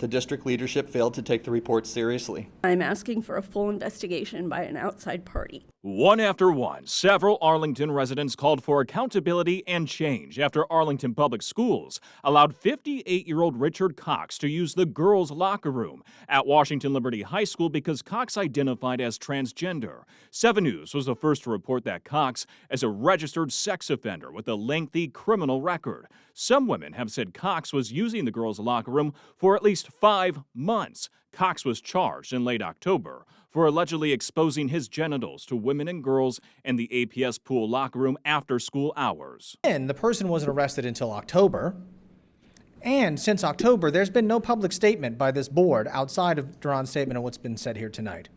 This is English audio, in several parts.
The district leadership failed to take the report seriously. I'm asking for a full investigation by an outside party. One after one, several Arlington residents called for accountability and change after Arlington Public Schools allowed 58-year-old Richard Cox to use the girls' locker room at Washington Liberty High School because Cox identified as transgender. 7 News was the first to report that Cox is a registered sex offender with a lengthy criminal record. Some women have said Cox was using the girls' locker room for at least 5 months. Cox was charged in late October for allegedly exposing his genitals to women and girls in the APS pool locker room after school hours. And the person wasn't arrested until October. And since October, there's been no public statement by this board outside of Duran's statement and what's been said here tonight.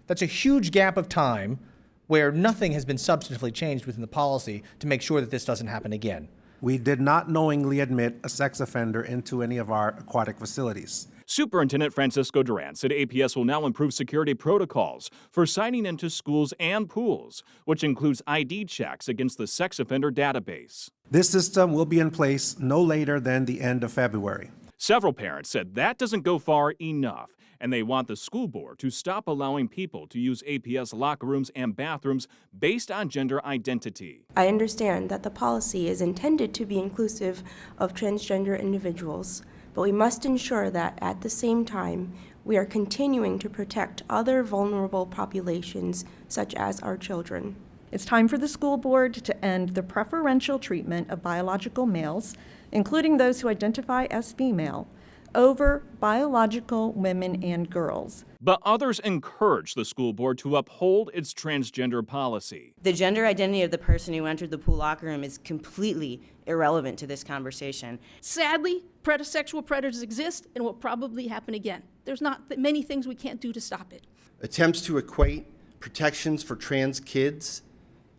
That's a huge gap of time where nothing has been substantively changed within the policy to make sure that this doesn't happen again. We did not knowingly admit a sex offender into any of our aquatic facilities. Superintendent Francisco Duran said APS will now improve security protocols for signing into schools and pools, which includes ID checks against the sex offender database. This system will be in place no later than the end of February. Several parents said that doesn't go far enough, and they want the school board to stop allowing people to use APS locker rooms and bathrooms based on gender identity. I understand that the policy is intended to be inclusive of transgender individuals, but we must ensure that at the same time, we are continuing to protect other vulnerable populations, such as our children. It's time for the school board to end the preferential treatment of biological males, including those who identify as female, over biological women and girls. But others encourage the school board to uphold its transgender policy. The gender identity of the person who entered the pool locker room is completely irrelevant to this conversation. Sadly, sexual predators exist and will probably happen again. There's not many things we can't do to stop it. Attempts to equate protections for trans kids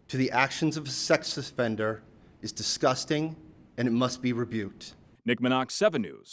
to the actions of a sex offender is disgusting, and it must be rebuked. Nick Minock, 7 News.